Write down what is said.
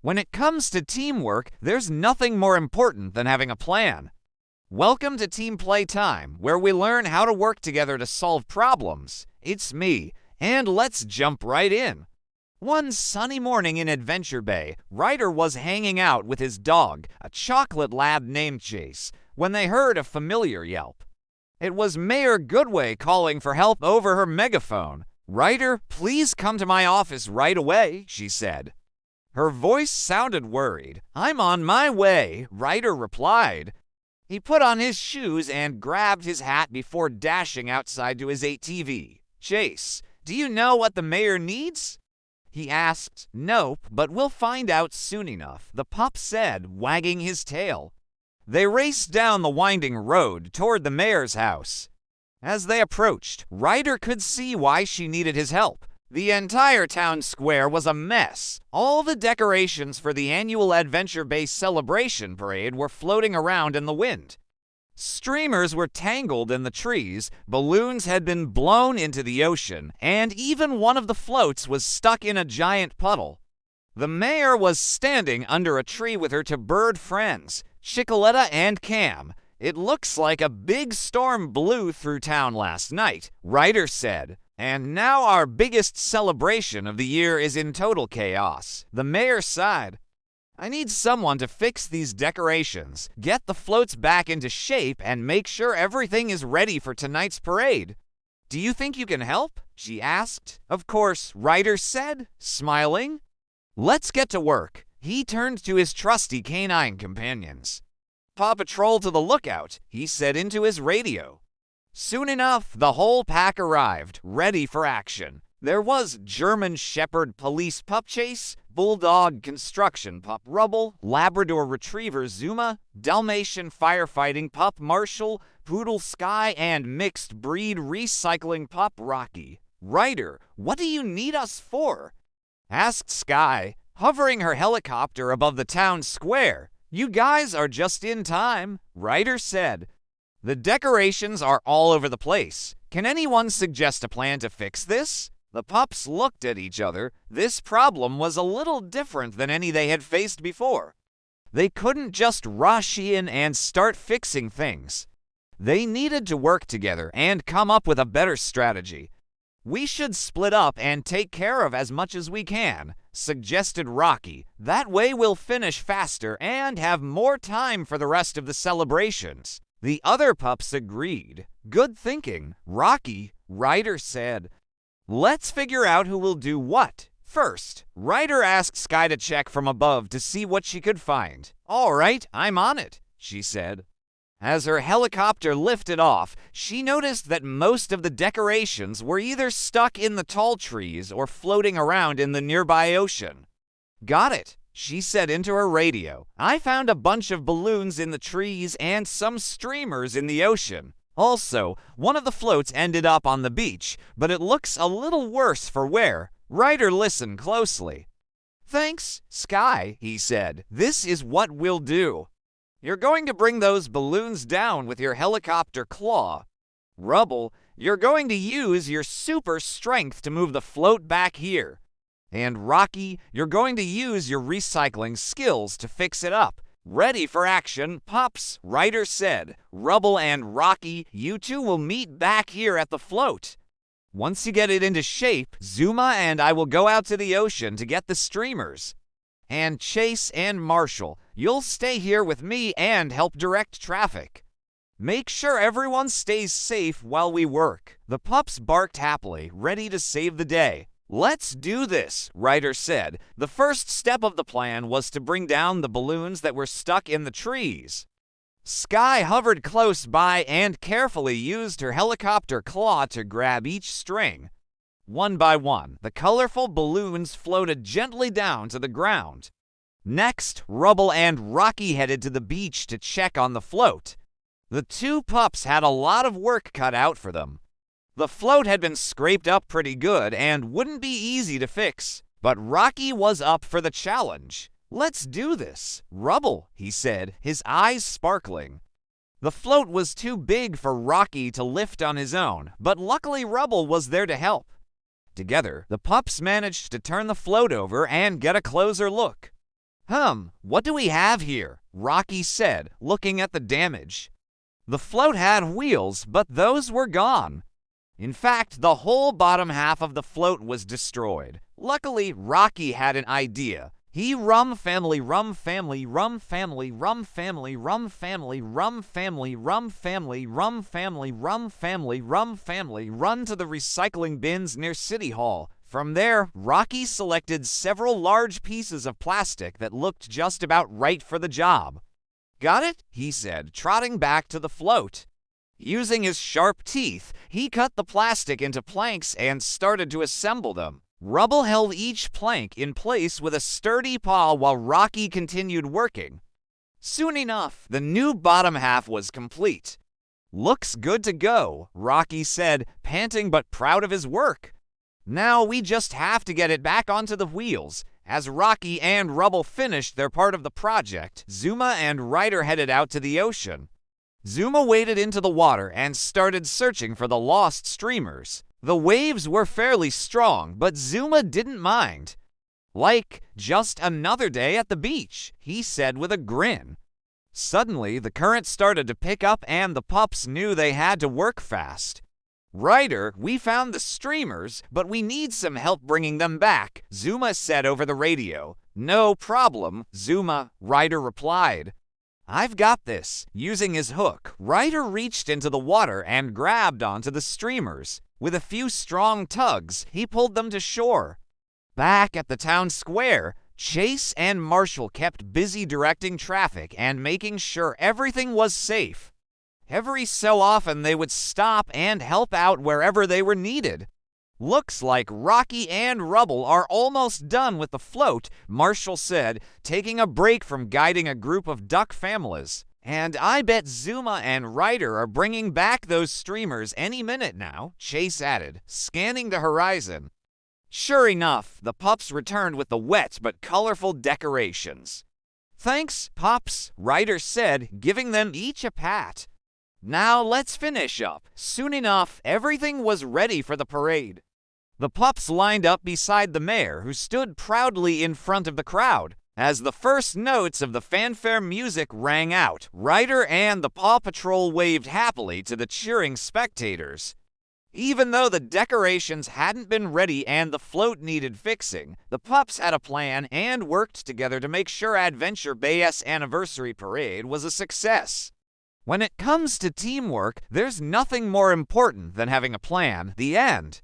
When it comes to teamwork, there's nothing more important than having a plan. Welcome to Team Playtime, where we learn how to work together to solve problems. It's me, and let's jump right in. One sunny morning in Adventure Bay, Ryder was hanging out with his dog, a chocolate lab named Chase, when they heard a familiar yelp. It was Mayor Goodway calling for help over her megaphone. "Ryder, please come to my office right away," she said. Her voice sounded worried. "I'm on my way," Ryder replied. He put on his shoes and grabbed his hat before dashing outside to his ATV. "Chase, do you know what the mayor needs?" he asked. "Nope, but we'll find out soon enough," the pup said, wagging his tail. They raced down the winding road toward the mayor's house. As they approached, Ryder could see why she needed his help. The entire town square was a mess. All the decorations for the annual Adventure Bay celebration parade were floating around in the wind. Streamers were tangled in the trees, balloons had been blown into the ocean, and even one of the floats was stuck in a giant puddle. The mayor was standing under a tree with her two bird friends, Chicoletta and Cam. "It looks like a big storm blew through town last night," Ryder said. "And now our biggest celebration of the year is in total chaos," the mayor sighed. "I need someone to fix these decorations, get the floats back into shape, and make sure everything is ready for tonight's parade. Do you think you can help?" she asked. "Of course," Ryder said, smiling. "Let's get to work." He turned to his trusty canine companions. "Paw Patrol to the lookout," he said into his radio. Soon enough, the whole pack arrived, ready for action. There was German Shepherd Police Pup Chase, Bulldog Construction Pup Rubble, Labrador Retriever Zuma, Dalmatian Firefighting Pup Marshall, Poodle Sky, and Mixed Breed Recycling Pup Rocky. "Ryder, what do you need us for?" asked Sky, hovering her helicopter above the town square. "You guys are just in time," Ryder said. "The decorations are all over the place. Can anyone suggest a plan to fix this?" The pups looked at each other. This problem was a little different than any they had faced before. They couldn't just rush in and start fixing things. They needed to work together and come up with a better strategy. "We should split up and take care of as much as we can," suggested Rocky. "That way we'll finish faster and have more time for the rest of the celebrations." The other pups agreed. "Good thinking, Rocky," Ryder said. "Let's figure out who will do what. First, Ryder asked Sky to check from above to see what she could find. "All right, I'm on it," she said. As her helicopter lifted off, she noticed that most of the decorations were either stuck in the tall trees or floating around in the nearby ocean. "Got it," she said into her radio. "I found a bunch of balloons in the trees and some streamers in the ocean. Also, one of the floats ended up on the beach, but it looks a little worse for wear." Ryder listened closely. "Thanks, Sky," he said. "This is what we'll do. You're going to bring those balloons down with your helicopter claw. Rubble, you're going to use your super strength to move the float back here. And Rocky, you're going to use your recycling skills to fix it up. Ready for action, pups," Ryder said. "Rubble and Rocky, you two will meet back here at the float. Once you get it into shape, Zuma and I will go out to the ocean to get the streamers. And Chase and Marshall, you'll stay here with me and help direct traffic. Make sure everyone stays safe while we work." The pups barked happily, ready to save the day. "Let's do this," Ryder said. The first step of the plan was to bring down the balloons that were stuck in the trees. Sky hovered close by and carefully used her helicopter claw to grab each string. One by one, the colorful balloons floated gently down to the ground. Next, Rubble and Rocky headed to the beach to check on the float. The two pups had a lot of work cut out for them. The float had been scraped up pretty good and wouldn't be easy to fix, but Rocky was up for the challenge. "Let's do this, Rubble," he said, his eyes sparkling. The float was too big for Rocky to lift on his own, but luckily Rubble was there to help. Together, the pups managed to turn the float over and get a closer look. What do we have here? Rocky said, looking at the damage. The float had wheels, but those were gone. In fact, the whole bottom half of the float was destroyed. Luckily, Rocky had an idea. He rum family, rum family, rum family, rum family, rum family, rum family, rum family, rum family, rum family, rum family, run to the recycling bins near City Hall. From there, Rocky selected several large pieces of plastic that looked just about right for the job. Got it? He said, trotting back to the float. Using his sharp teeth, he cut the plastic into planks and started to assemble them. Rubble held each plank in place with a sturdy paw while Rocky continued working. Soon enough, the new bottom half was complete. Looks good to go, Rocky said, panting but proud of his work. Now we just have to get it back onto the wheels. As Rocky and Rubble finished their part of the project, Zuma and Ryder headed out to the ocean. Zuma waded into the water and started searching for the lost streamers. The waves were fairly strong, but Zuma didn't mind. Like just another day at the beach, he said with a grin. Suddenly, the current started to pick up and the pups knew they had to work fast. Ryder, we found the streamers, but we need some help bringing them back, Zuma said over the radio. No problem, Zuma, Ryder replied. I've got this. Using his hook, Ryder reached into the water and grabbed onto the streamers. With a few strong tugs, he pulled them to shore. Back at the town square, Chase and Marshall kept busy directing traffic and making sure everything was safe. Every so often they would stop and help out wherever they were needed. Looks like Rocky and Rubble are almost done with the float, Marshall said, taking a break from guiding a group of duck families. And I bet Zuma and Ryder are bringing back those streamers any minute now, Chase added, scanning the horizon. Sure enough, the pups returned with the wet but colorful decorations. Thanks, pups, Ryder said, giving them each a pat. Now let's finish up. Soon enough, everything was ready for the parade. The pups lined up beside the mayor, who stood proudly in front of the crowd. As the first notes of the fanfare music rang out, Ryder and the Paw Patrol waved happily to the cheering spectators. Even though the decorations hadn't been ready and the float needed fixing, the pups had a plan and worked together to make sure Adventure Bay's anniversary parade was a success. When it comes to teamwork, there's nothing more important than having a plan. The end.